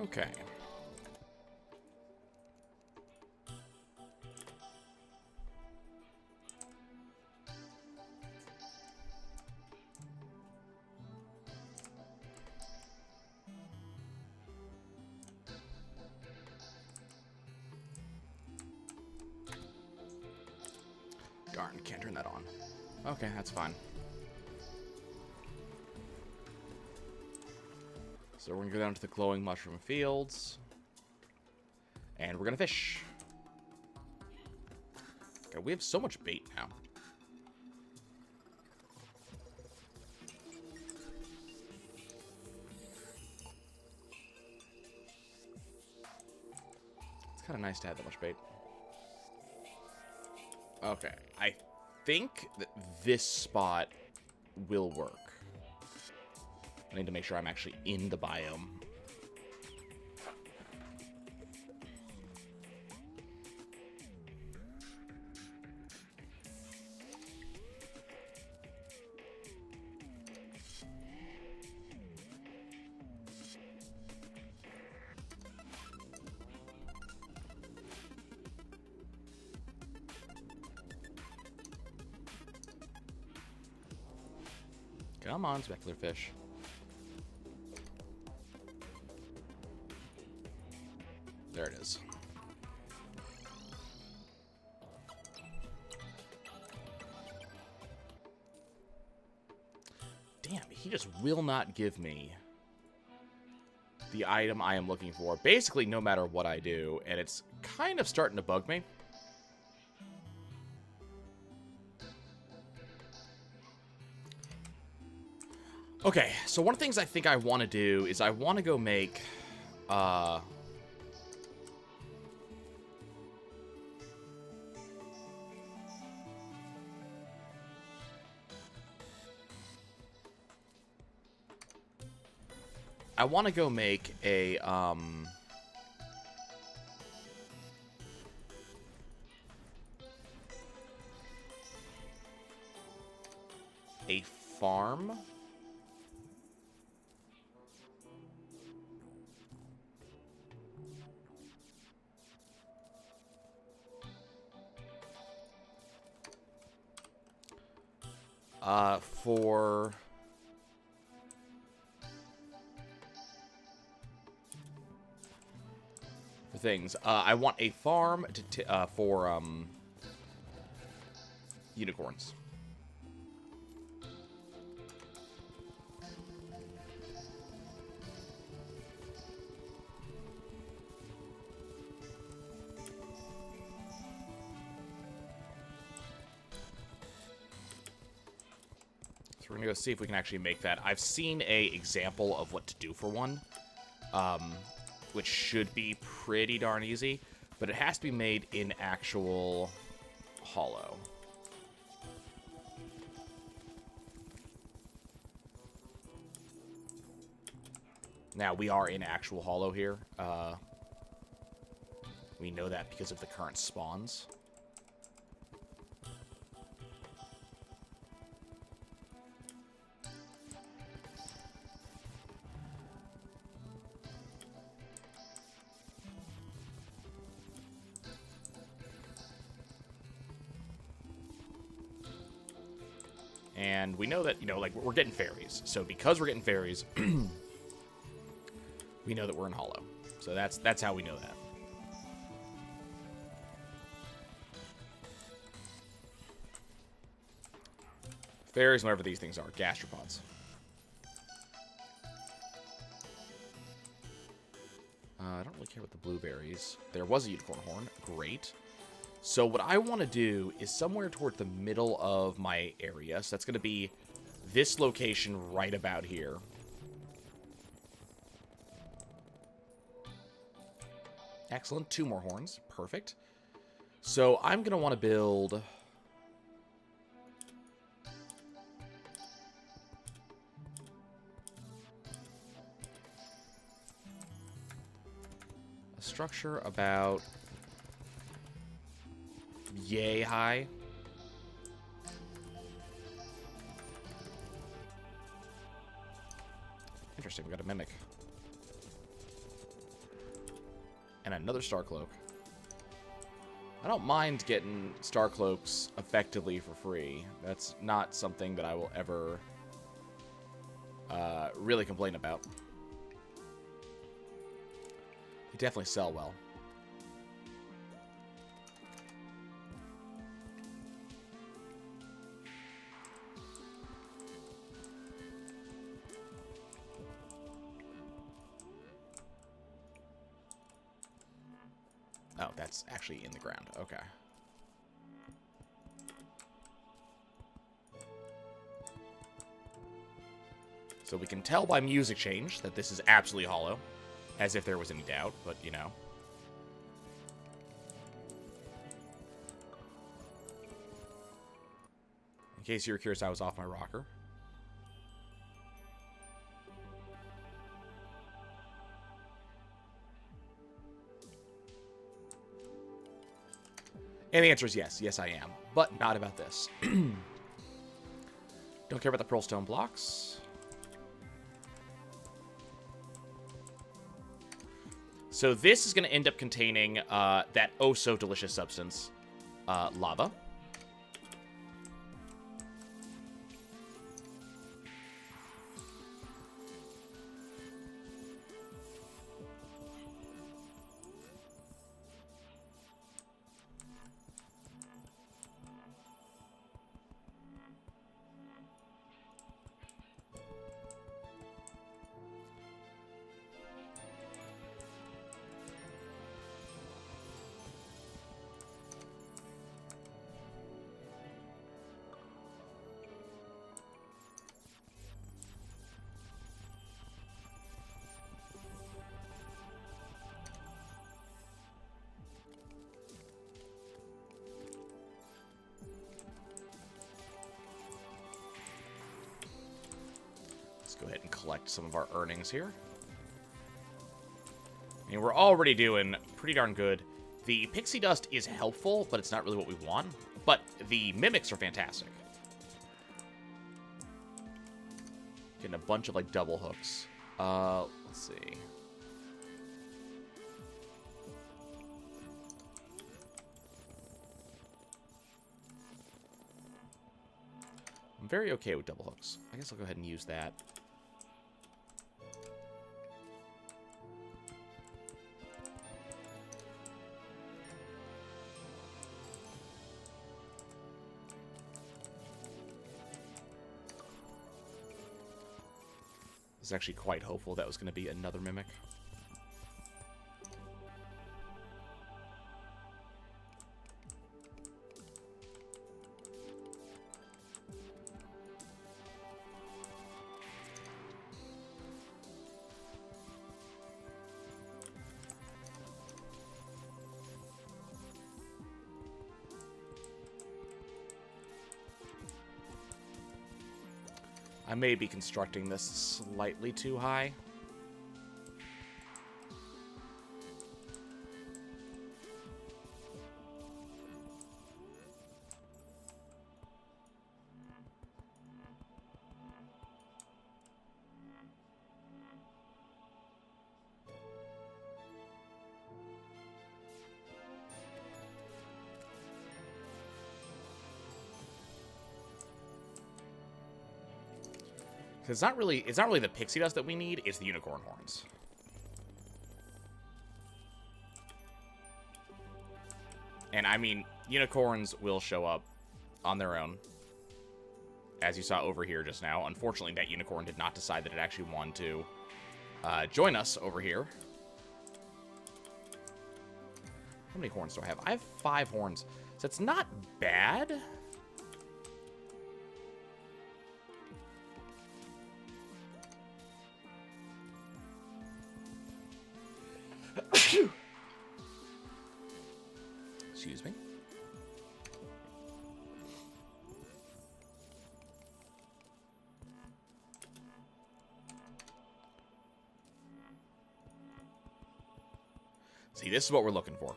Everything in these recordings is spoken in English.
Okay. Darn, can't turn that on. Okay, that's fine. So we're gonna go down to the glowing mushroom fields. And we're gonna fish. Okay, we have so much bait now. It's kind of nice to have that much bait. Okay, I think that this spot will work. I need to make sure I'm actually in the biome. Come on, specular fish. There it is. Damn, he just will not give me the item I am looking for. Basically, no matter what I do, and it's kind of starting to bug me. Okay, so one of the things I think I want to do is I want to go make, I want to go make a farm. For things. I want a farm for unicorns. We're gonna go see if we can actually make that. I've seen a example of what to do for one, which should be pretty darn easy, but it has to be made in actual hollow. Now, we are in actual hollow here. We know that because of the current spawns. And we know that, you know, like, we're getting fairies. So because we're getting fairies, we know that we're in hollow. So that's how we know that. Fairies, whatever these things are, gastropods. I don't really care about the blueberries. There was a unicorn horn. Great. So what I want to do is somewhere toward the middle of my area. So that's going to be this location right about here. Excellent. 2 more horns. Perfect. So I'm going to want to build... a structure about... yay high. Interesting, we got a mimic. And another Star Cloak. I don't mind getting Star Cloaks effectively for free. That's not something that I will ever really complain about. They definitely sell well. Oh, that's actually in the ground. Okay. So we can tell by music change that this is absolutely hollow. As if there was any doubt, but, you know. In case you were curious, I was off my rocker. And the answer is yes. Yes, I am. But not about this. Don't care about the pearl stone blocks. So this is going to end up containing that oh-so-delicious substance, lava. Go ahead and collect some of our earnings here. I mean, we're already doing pretty darn good. The pixie dust is helpful, but it's not really what we want. But the mimics are fantastic. Getting a bunch of, like, double hooks. Let's see. I'm very okay with double hooks. I guess I'll go ahead and use that. I was actually quite hopeful that was going to be another mimic. I may be constructing this slightly too high. It's not really the pixie dust that we need, it's the unicorn horns. And I mean, unicorns will show up on their own. As you saw over here just now. Unfortunately, that unicorn did not decide that it actually wanted to join us over here. How many horns do I have? I have 5 horns. So it's not bad. Excuse me. See, this is what we're looking for.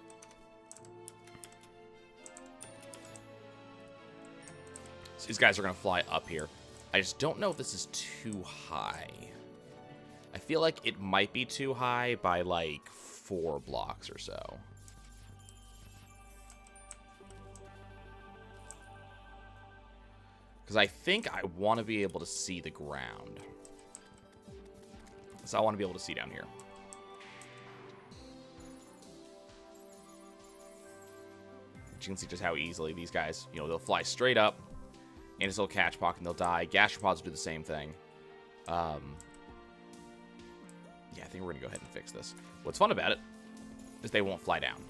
So these guys are going to fly up here. I just don't know if this is too high. I feel like it might be too high by, like, 4 blocks or so. Because I think I want to be able to see the ground. So I want to be able to see down here. But you can see just how easily these guys, you know, they'll fly straight up, and this will catch pock and they'll die. Gastropods do the same thing. Yeah, I think we're going to go ahead and fix this. What's fun about it is they won't fly down.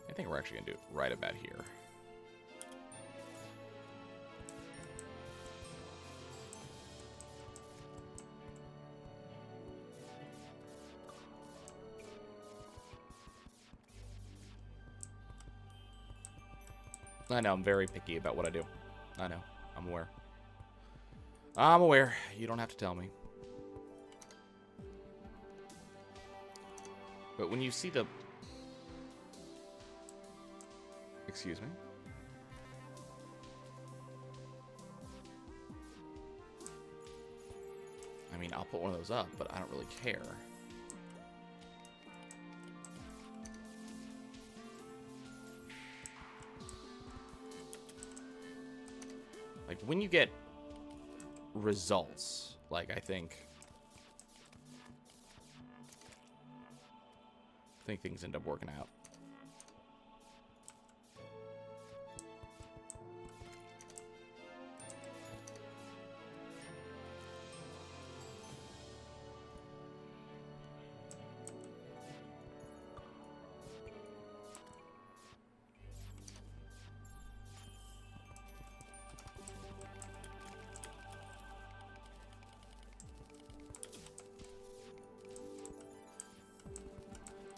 I think we're actually going to do it right about here. I know, I'm very picky about what I do. I know, I'm aware. I'm aware. You don't have to tell me. But when you see the... Excuse me? I mean, I'll put one of those up, but I don't really care. Like, when you get results, like, I think things end up working out.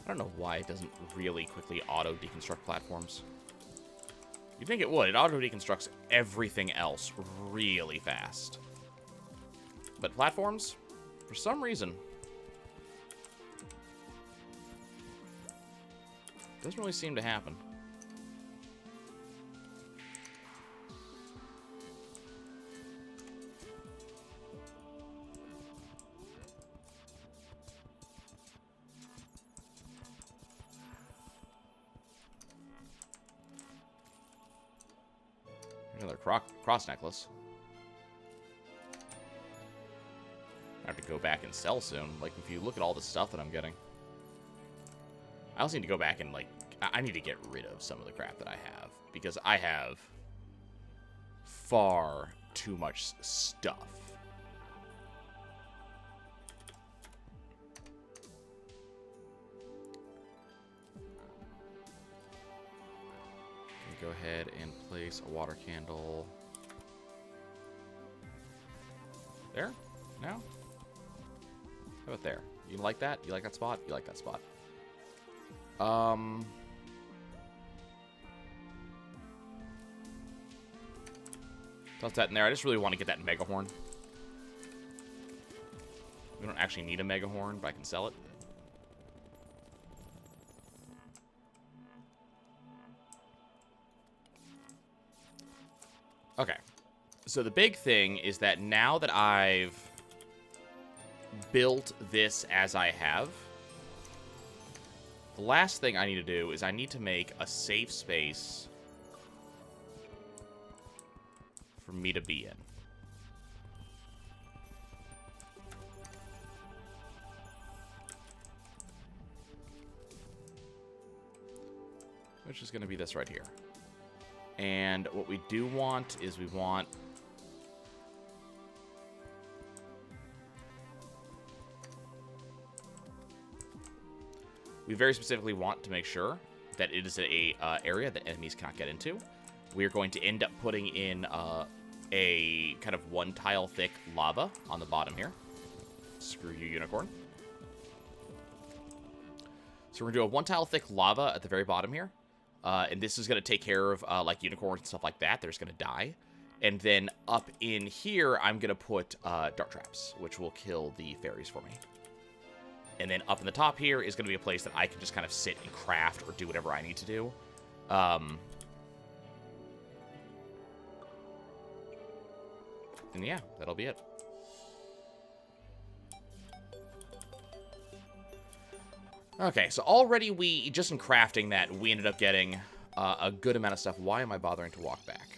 I don't know why it doesn't really quickly auto-deconstruct platforms. You'd think it would. It auto-deconstructs everything else really fast. But platforms, for some reason, doesn't really seem to happen. Another cross necklace. I have to go back and sell soon. Like, if you look at all the stuff that I'm getting. I also need to go back and, like, I need to get rid of some of the crap that I have. Because I have far too much stuff. Go ahead and place a water candle there. No? How about there? You like that? You like that spot? You like that spot? Toss that in there. I just really want to get that mega horn. We don't actually need a mega horn, but I can sell it. Okay, so the big thing is that now that I've built this as I have, the last thing I need to do is I need to make a safe space for me to be in. Which is going to be this right here. And what we do want is we very specifically want to make sure that it is a area that enemies cannot get into. We're going to end up putting in a kind of 1 tile thick lava on the bottom here. Screw you, unicorn. So we're going to do a 1 tile thick lava at the very bottom here. And this is going to take care of, like, unicorns and stuff like that. They're just going to die. And then up in here, I'm going to put dart traps, which will kill the fairies for me. And then up in the top here is going to be a place that I can just kind of sit and craft or do whatever I need to do. And yeah, that'll be it. Okay, so already just in crafting that, we ended up getting a good amount of stuff. Why am I bothering to walk back?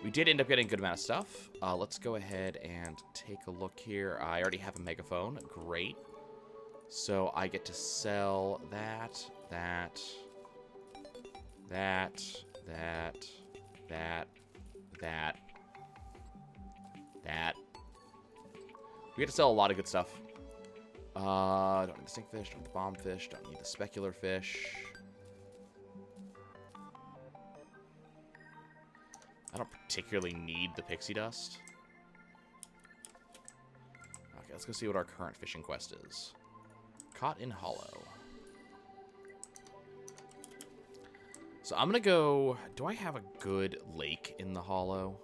We did end up getting a good amount of stuff. Let's go ahead and take a look here. I already have a megaphone. Great. So I get to sell that. We get to sell a lot of good stuff. Don't need the stinkfish, don't need the bombfish, don't need the specular fish. I don't particularly need the pixie dust. Okay, let's go see what our current fishing quest is. Caught in Hollow. So I'm gonna go... Do I have a good lake in the Hollow?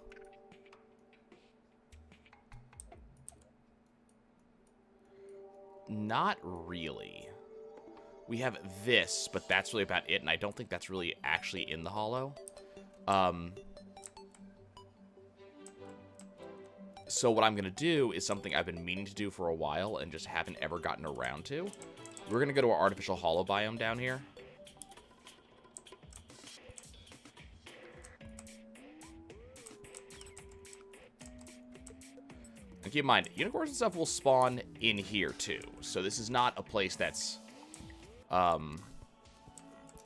Not really. We have this, but that's really about it, and I don't think that's really actually in the Hollow. So what I'm going to do is something I've been meaning to do for a while and just haven't ever gotten around to. We're going to go to our artificial hollow biome down here. And keep in mind, unicorns and stuff will spawn in here too. So this is not a place that's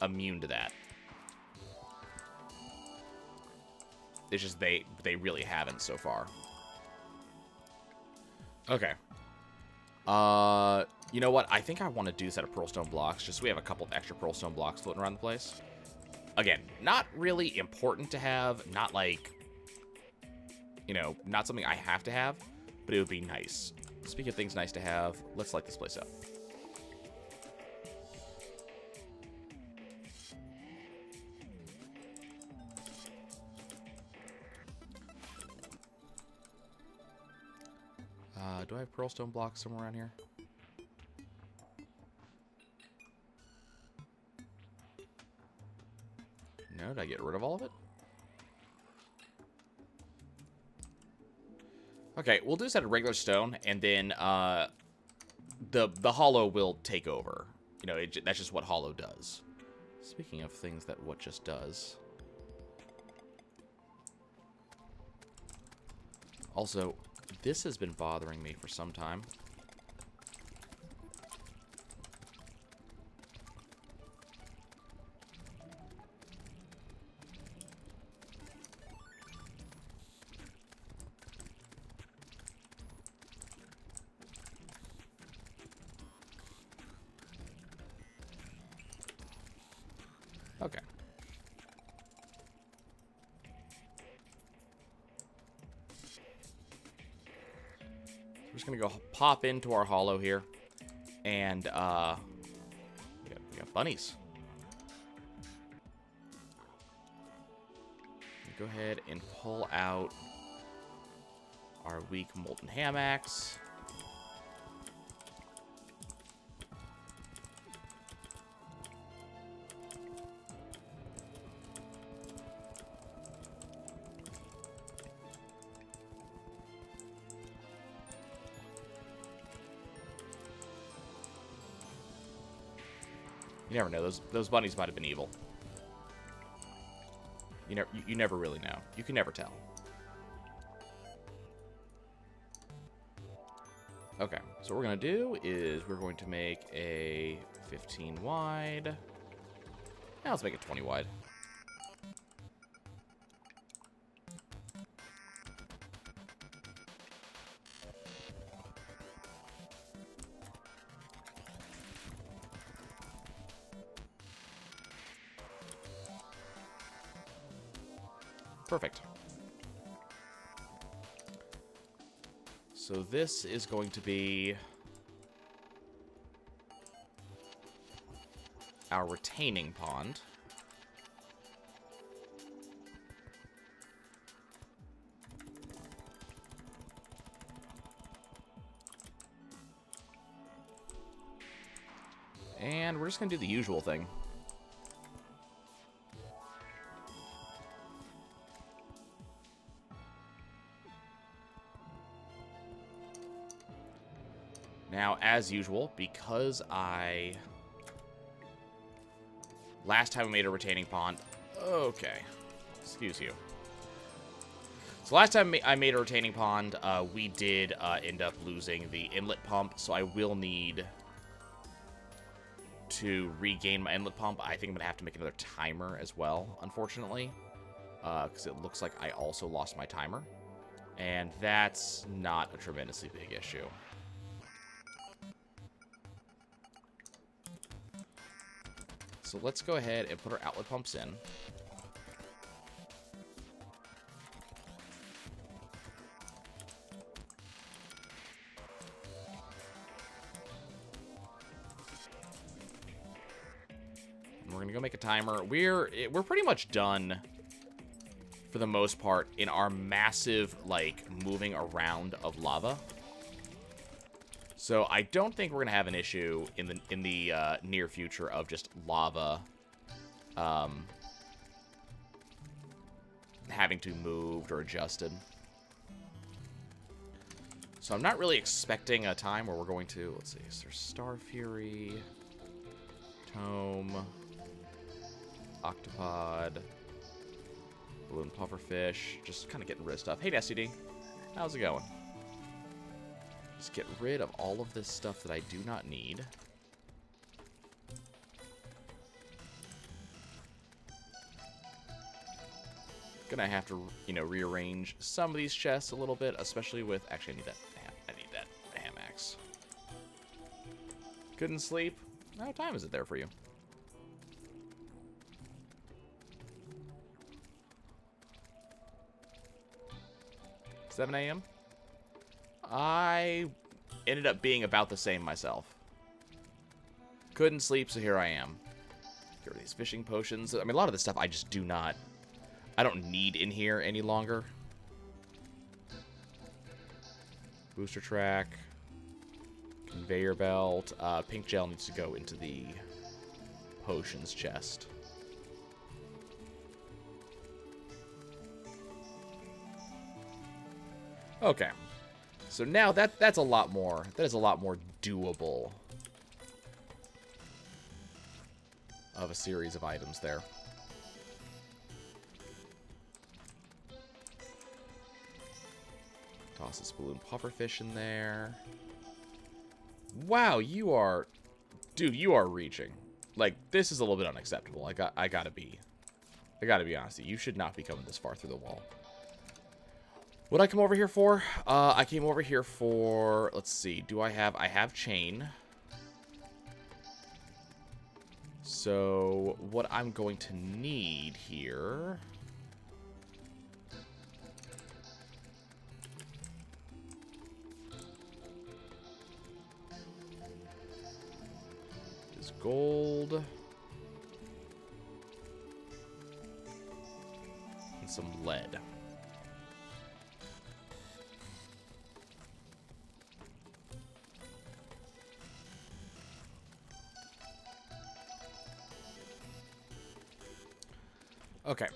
immune to that. It's just they really haven't so far. Okay. You know what? I think I want to do a set of pearlstone blocks, just so we have a couple of extra pearlstone blocks floating around the place. Again, not really important to have, not like, you know, not something I have to have, but it would be nice. Speaking of things nice to have, let's light this place up. Do I have pearlstone blocks somewhere around here? No, did I get rid of all of it? Okay, we'll do this out of regular stone, and then the hollow will take over. You know, that's just what hollow does. Speaking of things that what just does. Also, this has been bothering me for some time. Okay. We're just gonna go pop into our hollow here, and we got bunnies. Go ahead and pull out our weak molten ham axe. You never know. Those bunnies might have been evil. You never really know. You can never tell. Okay, so what we're going to do is we're going to make a 15 wide. Now let's make it 20 wide. Perfect. So this is going to be our retaining pond. And we're just going to do the usual thing. Now, as usual, because last time we made a retaining pond... Okay. Excuse you. So last time I made a retaining pond, we did end up losing the inlet pump, so I will need to regain my inlet pump. I think I'm going to have to make another timer as well, unfortunately, because it looks like I also lost my timer, and that's not a tremendously big issue. So let's go ahead and put our outlet pumps in. We're gonna go make a timer. We're pretty much done for the most part in our massive like moving around of lava. So I don't think we're gonna have an issue in the near future of just lava having to be moved or adjusted. So I'm not really expecting a time where we're going to, let's see, so there's Star Fury, Tome, Octopod, Balloon Pufferfish, just kind of getting rid of stuff. Hey, SCD, how's it going? Just get rid of all of this stuff that I do not need. Gonna have to, you know, rearrange some of these chests a little bit, especially with... Actually, I need that ham axe. Couldn't sleep? What time is it there for you? 7 a.m.? I ended up being about the same myself. Couldn't sleep, so here I am. Get rid of these fishing potions. I mean, a lot of this stuff I just do not... I don't need in here any longer. Booster track. Conveyor belt. Pink gel needs to go into the potions chest. Okay. So now that's a lot more. That is a lot more doable of a series of items there. Toss this balloon pufferfish in there. Wow, you are... Dude, you are reaching. Like, this is a little bit unacceptable. I gotta be honest. You should not be coming this far through the wall. What did I come over here for? I came over here for... Let's see. I have chain. So, what I'm going to need here... is gold. And some lead. Okay,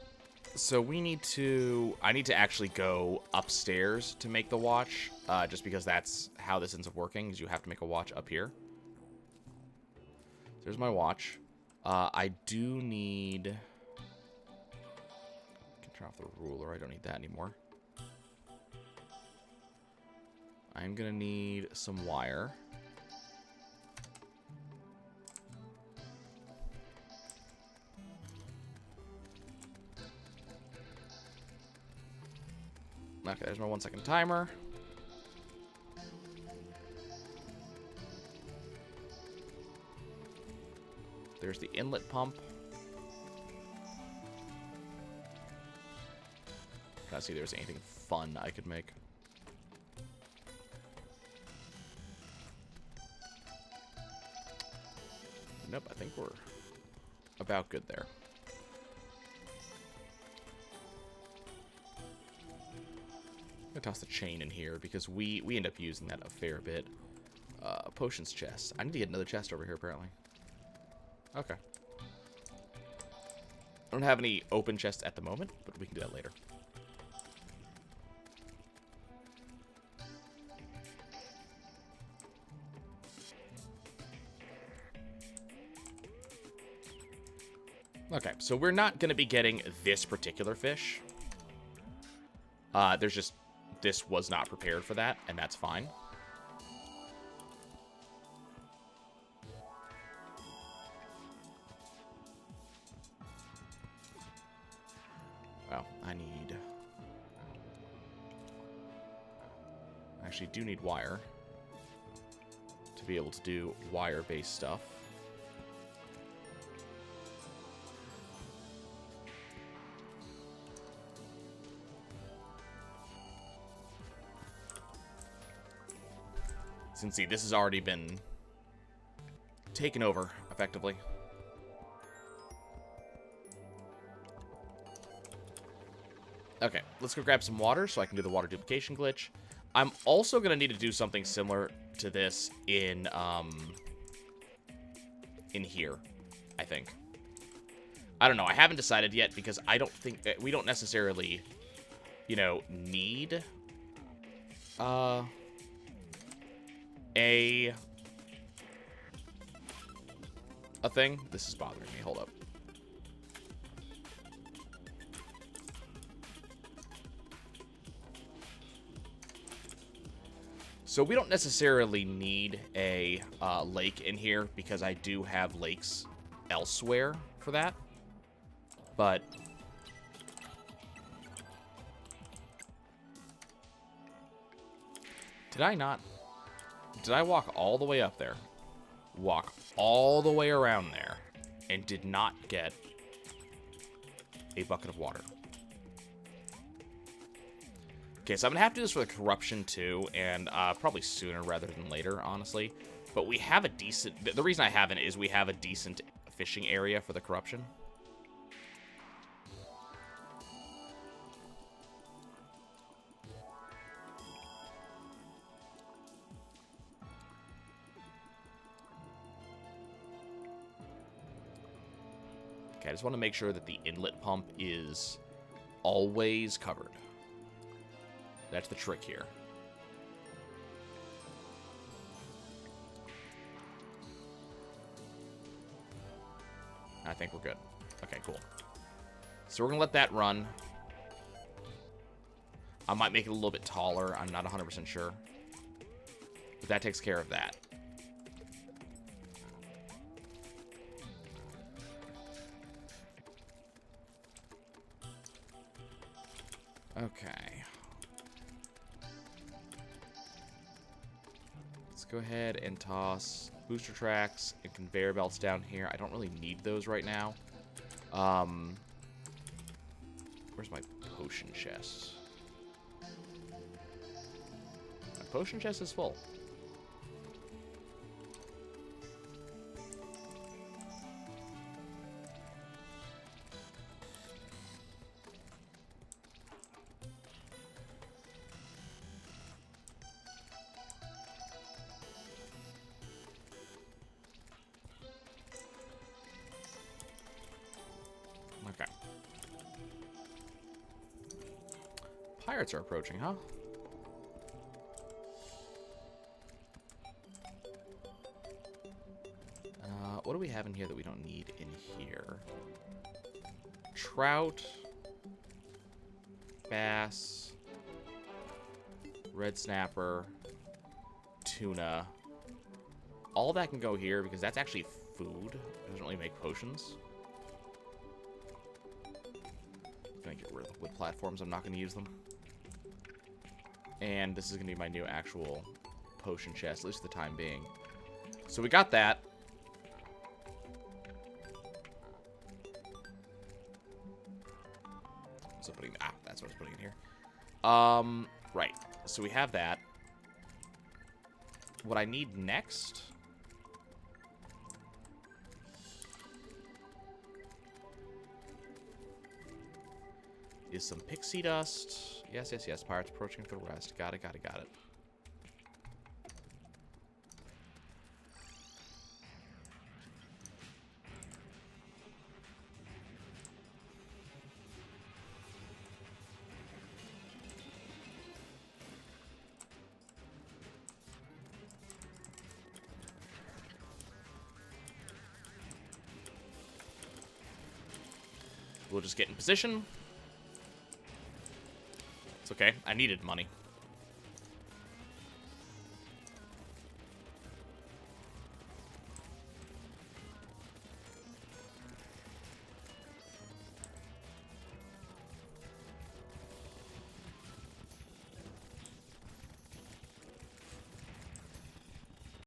so I need to actually go upstairs to make the watch, just because that's how this ends up working, is you have to make a watch up here. There's my watch. I do need... I can turn off the ruler, I don't need that anymore. I'm gonna need some wire. Okay, there's my 1-second timer. There's the inlet pump. Trying to see if there's anything fun I could make. Nope, I think we're about good there. I'm gonna toss the chain in here because we end up using that a fair bit. Potions chest. I need to get another chest over here apparently. Okay. I don't have any open chests at the moment, but we can do that later. Okay, so we're not going to be getting this particular fish. There's just... This was not prepared for that, and that's fine. Well, I actually do need wire to be able to do wire-based stuff. As you can see, this has already been taken over, effectively. Okay, let's go grab some water so I can do the water duplication glitch. I'm also going to need to do something similar to this in here, I think. I don't know. I haven't decided yet because I don't think... we don't necessarily, you know, need... a thing. This is bothering me. Hold up. So we don't necessarily need a lake in here because I do have lakes elsewhere for that. But did I not... Did I walk all the way up there, walk all the way around there, and did not get a bucket of water? Okay, so I'm going to have to do this for the corruption too, and probably sooner rather than later, honestly. But we have a decent... The reason I haven't is we have a decent fishing area for the corruption. I just want to make sure that the inlet pump is always covered. That's the trick here. I think we're good. Okay, cool. So we're going to let that run. I might make it a little bit taller. I'm not 100% sure. But that takes care of that. Okay. Let's go ahead and toss booster tracks and conveyor belts down here. I don't really need those right now. Where's my potion chest? My potion chest is full. Okay. Pirates are approaching, huh? What do we have in here that we don't need in here? Trout, bass, red snapper, tuna. All that can go here because that's actually food. It doesn't really make potions. I'm gonna get rid of the wood platforms. I'm not gonna use them. And this is gonna be my new actual potion chest, at least for the time being. So we got that. So putting that's what I was putting in here. Right. So we have that. What I need next is some pixie dust. Yes, yes, yes. Pirates approaching with the rest. Got it, got it, got it. We'll just get in position. It's okay. I needed money.